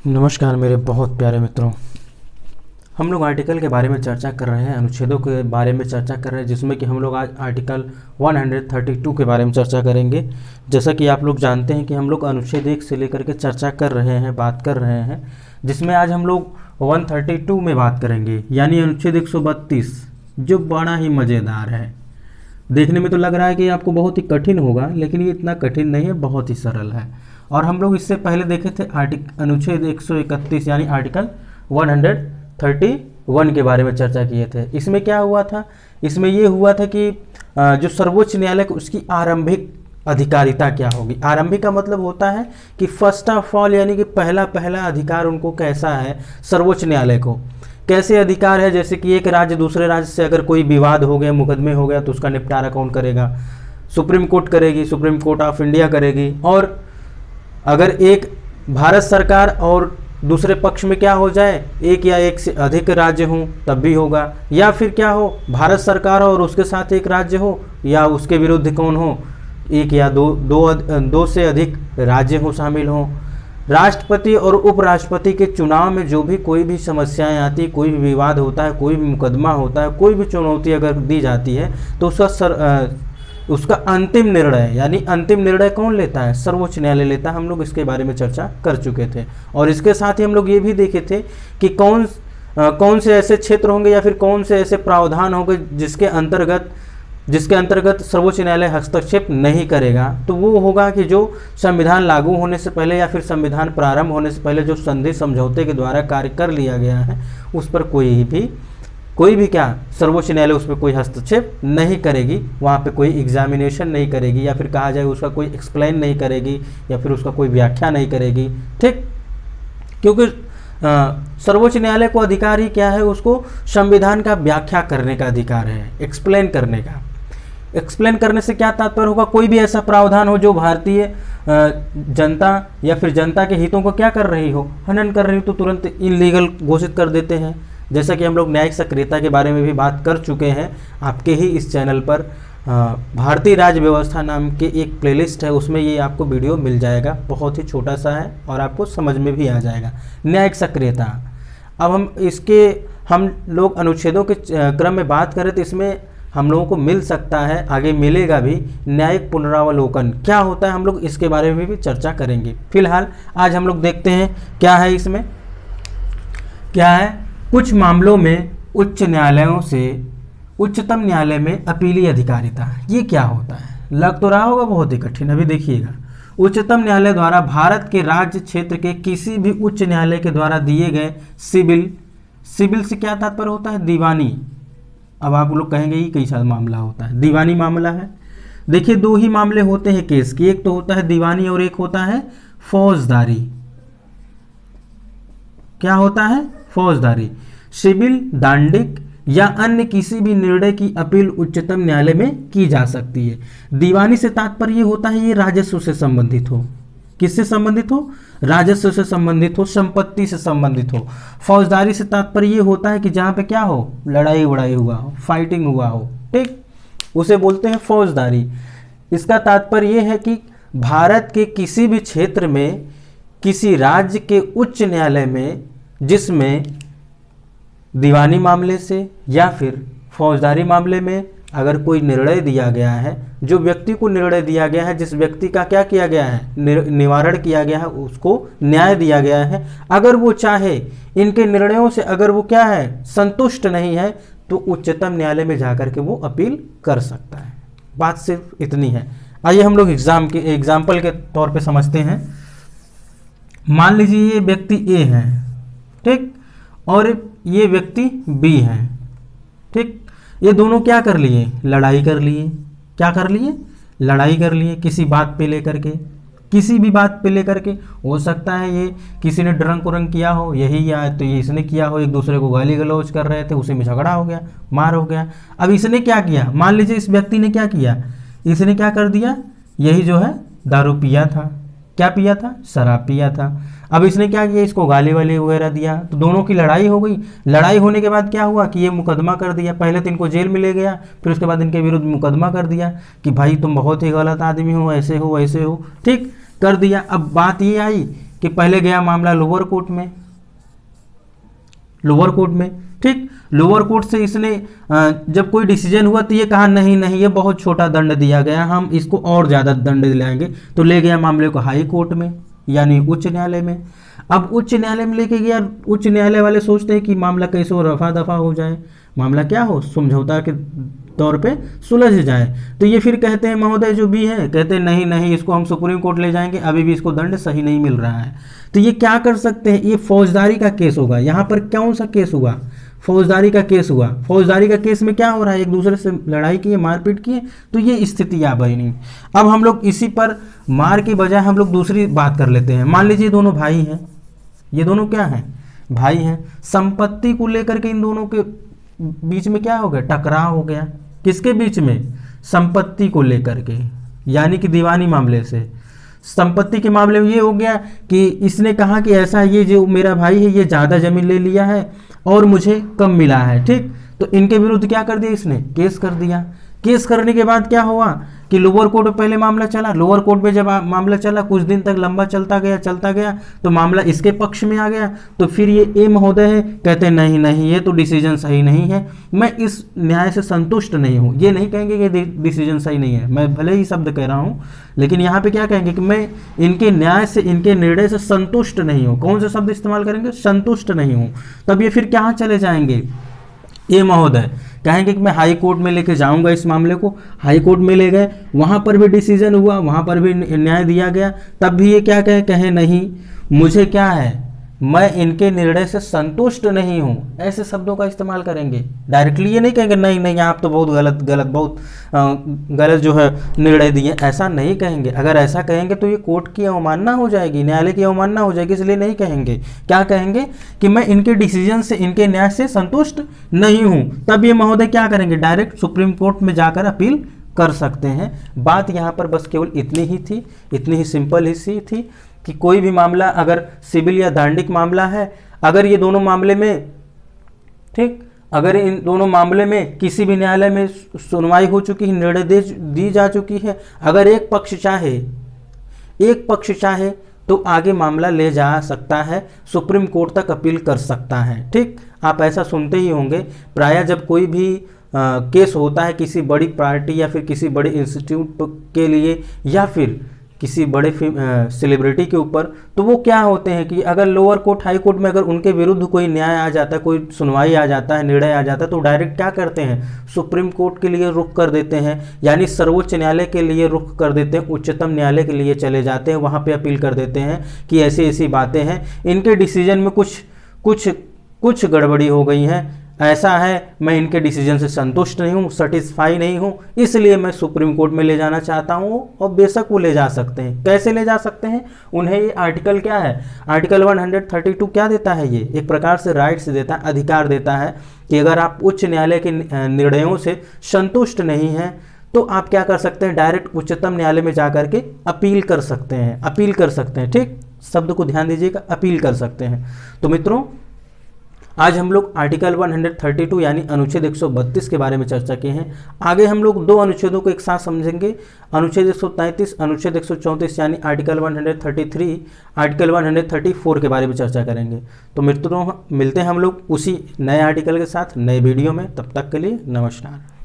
नमस्कार मेरे बहुत प्यारे मित्रों। हम लोग आर्टिकल के बारे में चर्चा कर रहे हैं, अनुच्छेदों के बारे में चर्चा कर रहे हैं, जिसमें कि हम लोग आज आर्टिकल 132 के बारे में चर्चा करेंगे। जैसा कि आप लोग जानते हैं कि हम लोग अनुच्छेद 1 से लेकर के चर्चा कर रहे हैं, बात कर रहे हैं, जिसमें आज हम लोग 132 में बात करेंगे, यानी अनुच्छेद 132, जो बड़ा ही मज़ेदार है। देखने में तो लग रहा है कि आपको बहुत ही कठिन होगा, लेकिन ये इतना कठिन नहीं है, बहुत ही सरल है। और हम लोग इससे पहले देखे थे अनुच्छेद 131 यानी आर्टिकल 131 के बारे में चर्चा किए थे। इसमें क्या हुआ था? इसमें ये हुआ था कि जो सर्वोच्च न्यायालय उसकी आरंभिक अधिकारिता क्या होगी। आरंभिक का मतलब होता है कि फर्स्ट ऑफ ऑल, यानी कि पहला अधिकार उनको कैसा है, सर्वोच्च न्यायालय को कैसे अधिकार है। जैसे कि एक राज्य दूसरे राज्य से अगर कोई विवाद हो गया, मुकदमे हो गया, तो उसका निपटारा कौन करेगा? सुप्रीम कोर्ट करेगी, सुप्रीम कोर्ट ऑफ इंडिया करेगी। और अगर एक भारत सरकार और दूसरे पक्ष में क्या हो जाए, एक या एक से अधिक राज्य हों, तब भी होगा। या फिर क्या हो, भारत सरकार हो और उसके साथ एक राज्य हो, या उसके विरुद्ध कौन हो, एक या दो से अधिक राज्य हो, शामिल हों। राष्ट्रपति और उपराष्ट्रपति के चुनाव में जो भी कोई भी समस्याएं आती, कोई भी विवाद होता है, कोई भी मुकदमा होता है, कोई भी चुनौती अगर दी जाती है, तो उसका अंतिम निर्णय, यानी अंतिम निर्णय कौन लेता है? सर्वोच्च न्यायालय लेता है। हम लोग इसके बारे में चर्चा कर चुके थे। और इसके साथ ही हम लोग ये भी देखे थे कि कौन से ऐसे क्षेत्र होंगे या फिर कौन से ऐसे प्रावधान होंगे जिसके अंतर्गत सर्वोच्च न्यायालय हस्तक्षेप नहीं करेगा। तो वो होगा कि जो संविधान लागू होने से पहले या फिर संविधान प्रारंभ होने से पहले जो संधि समझौते के द्वारा कार्य कर लिया गया है, उस पर कोई भी क्या, सर्वोच्च न्यायालय उस पर कोई हस्तक्षेप नहीं करेगी। वहाँ पे कोई एग्जामिनेशन नहीं करेगी, या फिर कहा जाए उसका कोई एक्सप्लेन नहीं करेगी, या फिर उसका कोई व्याख्या नहीं करेगी। ठीक, क्योंकि सर्वोच्च न्यायालय को अधिकार ही क्या है? उसको संविधान का व्याख्या करने का अधिकार है, एक्सप्लेन करने का। एक्सप्लेन करने से क्या तात्पर्य होगा? कोई भी ऐसा प्रावधान हो जो भारतीय जनता या फिर जनता के हितों को क्या कर रही हो, हनन कर रही हो, तो तुरंत इनलीगल घोषित कर देते हैं। जैसा कि हम लोग न्यायिक सक्रियता के बारे में भी बात कर चुके हैं। आपके ही इस चैनल पर भारतीय राज्य व्यवस्था नाम के एक प्लेलिस्ट है, उसमें ये आपको वीडियो मिल जाएगा। बहुत ही छोटा सा है और आपको समझ में भी आ जाएगा। न्यायिक सक्रियता, अब हम लोग अनुच्छेदों के क्रम में बात करें तो इसमें हम लोगों को मिल सकता है, आगे मिलेगा भी, न्यायिक पुनरावलोकन क्या होता है, हम लोग इसके बारे में भी चर्चा करेंगे। फिलहाल आज हम लोग देखते हैं क्या है इसमें, क्या है। कुछ मामलों में उच्च न्यायालयों से उच्चतम न्यायालय में अपीली अधिकारिता, ये क्या होता है? लग तो रहा होगा बहुत ही कठिन, अभी देखिएगा। उच्चतम न्यायालय द्वारा भारत के राज्य क्षेत्र के किसी भी उच्च न्यायालय के द्वारा दिए गए सिविल से क्या तात्पर्य होता है? दीवानी। अब आप लोग कहेंगे ये कैसा मामला होता है? दीवानी मामला है। देखिए, दो ही मामले होते हैं केस के, एक तो होता है दीवानी और एक होता है फौजदारी। क्या होता है? फौजदारी। सिविल, दांडिक या अन्य किसी भी निर्णय की अपील उच्चतम न्यायालय में की जा सकती है। दीवानी से तात्पर्य होता है ये राजस्व से संबंधित हो। किससे संबंधित हो? राजस्व से संबंधित हो, संपत्ति से संबंधित हो। फौजदारी से तात्पर्य ये होता है कि जहाँ पे क्या हो, लड़ाई वड़ाई हुआ हो, फाइटिंग हुआ हो, ठीक, उसे बोलते हैं फौजदारी। इसका तात्पर्य ये है कि भारत के किसी भी क्षेत्र में किसी राज्य के उच्च न्यायालय में, जिसमें दीवानी मामले से या फिर फौजदारी मामले में अगर कोई निर्णय दिया गया है, जो व्यक्ति को निर्णय दिया गया है, जिस व्यक्ति का क्या किया गया है, निवारण किया गया है, उसको न्याय दिया गया है, अगर वो चाहे इनके निर्णयों से अगर वो क्या है, संतुष्ट नहीं है, तो उच्चतम न्यायालय में जाकर के वो अपील कर सकता है। बात सिर्फ इतनी है। आइए हम लोग एग्जाम्पल के तौर पे समझते हैं। मान लीजिए ये व्यक्ति ए है, ठीक, और ये व्यक्ति बी है, ठीक। ये दोनों क्या कर लिए? लड़ाई कर लिए। क्या कर लिए? लड़ाई कर लिए, किसी बात पे लेकर के, किसी भी बात पे लेकर के। हो सकता है ये किसी ने ड्रंक उरंक किया हो, यही या तो ये इसने किया हो, एक दूसरे को गाली गलौज कर रहे थे, उसी में झगड़ा हो गया, मार हो गया। अब इसने क्या किया? मान लीजिए इस व्यक्ति ने क्या किया, इसने क्या कर दिया, यही जो है दारू पिया था। क्या पिया था? शराब पिया था। अब इसने क्या किया, इसको गाली वाली वगैरह दिया, तो दोनों की लड़ाई हो गई। लड़ाई होने के बाद क्या हुआ कि ये मुकदमा कर दिया। पहले तो इनको जेल में ले गया, फिर उसके बाद इनके विरुद्ध मुकदमा कर दिया कि भाई तुम बहुत ही गलत आदमी हो, ऐसे हो वैसे हो, ठीक, कर दिया। अब बात ये आई कि कि पहले गया मामला लोअर कोर्ट में, लोअर कोर्ट में, ठीक। लोअर कोर्ट से इसने जब कोई डिसीजन हुआ तो ये कहा नहीं नहीं ये बहुत छोटा दंड दिया गया, हम इसको और ज़्यादा दंड दिलाएंगे, तो ले गया मामले को हाई कोर्ट में यानी उच्च न्यायालय में। अब उच्च न्यायालय में लेके गया, उच्च न्यायालय वाले सोचते हैं कि मामला कैसे हो, रफा दफा हो जाए, मामला क्या हो, समझौता के तौर पे सुलझ जाए। तो ये फिर कहते हैं महोदय जो भी है, कहते हैं नहीं नहीं इसको हम सुप्रीम कोर्ट ले जाएंगे, अभी भी इसको दंड सही नहीं मिल रहा है। तो ये क्या कर सकते हैं, ये फौजदारी का केस होगा। यहाँ पर कौन सा केस हुआ, फौजदारी का केस हुआ। फौजदारी का केस में क्या हो रहा है, एक दूसरे से लड़ाई की है, मारपीट की है, तो ये स्थिति आ गई नहीं। अब हम लोग इसी पर मार के बजाय हम लोग दूसरी बात कर लेते हैं। मान लीजिए दोनों भाई हैं, ये दोनों क्या हैं, भाई हैं। संपत्ति को लेकर के इन दोनों के बीच में क्या हो गया, टकराव हो गया। किसके बीच में, संपत्ति को लेकर के, यानी कि दीवानी मामले से। संपत्ति के मामले में ये हो गया कि इसने कहा कि ऐसा ये जो मेरा भाई है ये ज़्यादा जमीन ले लिया है और मुझे कम मिला है, ठीक। तो इनके विरुद्ध क्या कर दिया, इसने केस कर दिया। केस करने के बाद क्या हुआ कि लोअर कोर्ट में पहले मामला चला। लोअर कोर्ट में जब मामला चला कुछ दिन तक लंबा चलता गया तो मामला इसके पक्ष में आ गया। तो फिर ये ए महोदय है, कहते हैं नहीं नहीं ये तो डिसीजन सही नहीं है, मैं इस न्याय से संतुष्ट नहीं हूँ। ये नहीं कहेंगे कि डिसीजन सही नहीं है, मैं भले ही शब्द कह रहा हूँ, लेकिन यहाँ पे क्या कहेंगे कि मैं इनके न्याय से, इनके निर्णय से संतुष्ट नहीं हूँ। कौन सा शब्द इस्तेमाल करेंगे, संतुष्ट नहीं हूँ। तब ये फिर कहाँ चले जाएंगे, ये महोदय कहेंगे कि मैं हाई कोर्ट में लेके जाऊंगा इस मामले को। हाई कोर्ट में ले गए, वहां पर भी डिसीजन हुआ, वहां पर भी न्याय दिया गया। तब भी ये क्या कहे नहीं मुझे क्या है, मैं इनके निर्णय से संतुष्ट नहीं हूं, ऐसे शब्दों का इस्तेमाल करेंगे। डायरेक्टली ये नहीं कहेंगे नहीं नहीं आप तो बहुत बहुत गलत जो है निर्णय दिए, ऐसा नहीं कहेंगे। अगर ऐसा कहेंगे तो ये कोर्ट की अवमानना हो जाएगी, न्यायालय की अवमानना हो जाएगी, इसलिए नहीं कहेंगे। क्या कहेंगे कि मैं इनके डिसीजन से, इनके न्याय से संतुष्ट नहीं हूं। तब ये महोदय क्या करेंगे, डायरेक्ट सुप्रीम कोर्ट में जाकर अपील कर सकते हैं। बात यहाँ पर बस केवल इतनी ही थी, इतनी ही सिंपल ही थी कि कोई भी मामला अगर सिविल या दंडिक मामला है, अगर ये दोनों मामले में, ठीक, अगर इन दोनों मामले में किसी भी न्यायालय में सुनवाई हो चुकी है, निर्णय दी जा चुकी है, अगर एक पक्ष चाहे तो आगे मामला ले जा सकता है, सुप्रीम कोर्ट तक अपील कर सकता है, ठीक। आप ऐसा सुनते ही होंगे प्रायः जब कोई भी केस होता है किसी बड़ी पार्टी या फिर किसी बड़े इंस्टीट्यूट के लिए या फिर किसी बड़े सेलिब्रिटी के ऊपर, तो वो क्या होते हैं कि अगर लोअर कोर्ट, हाई कोर्ट में अगर उनके विरुद्ध कोई न्याय आ जाता है, कोई सुनवाई आ जाता है, निर्णय आ जाता है, तो डायरेक्ट क्या करते हैं, सुप्रीम कोर्ट के लिए रुख कर देते हैं, यानी सर्वोच्च न्यायालय के लिए रुख कर देते हैं, उच्चतम न्यायालय के लिए चले जाते हैं, वहाँ पर अपील कर देते हैं कि ऐसी ऐसी बातें हैं, इनके डिसीजन में कुछ गड़बड़ी हो गई है, ऐसा है, मैं इनके डिसीजन से संतुष्ट नहीं हूँ, सेटिस्फाई नहीं हूँ, इसलिए मैं सुप्रीम कोर्ट में ले जाना चाहता हूँ। और बेशक वो ले जा सकते हैं। कैसे ले जा सकते हैं, उन्हें ये आर्टिकल क्या है, आर्टिकल 132 क्या देता है, ये एक प्रकार से राइट्स देता है, अधिकार देता है कि अगर आप उच्च न्यायालय के निर्णयों से संतुष्ट नहीं हैं तो आप क्या कर सकते हैं, डायरेक्ट उच्चतम न्यायालय में जा करके अपील कर सकते हैं, अपील कर सकते हैं, ठीक। शब्द को ध्यान दीजिएगा, अपील कर सकते हैं। तो मित्रों आज हम लोग आर्टिकल 132 यानी अनुच्छेद 132 के बारे में चर्चा की है। आगे हम लोग दो अनुच्छेदों को एक साथ समझेंगे, अनुच्छेद 133, अनुच्छेद 134 यानी आर्टिकल 133, आर्टिकल 134 के बारे में चर्चा करेंगे। तो मित्रों मिलते हैं हम लोग उसी नए आर्टिकल के साथ नए वीडियो में, तब तक के लिए नमस्कार।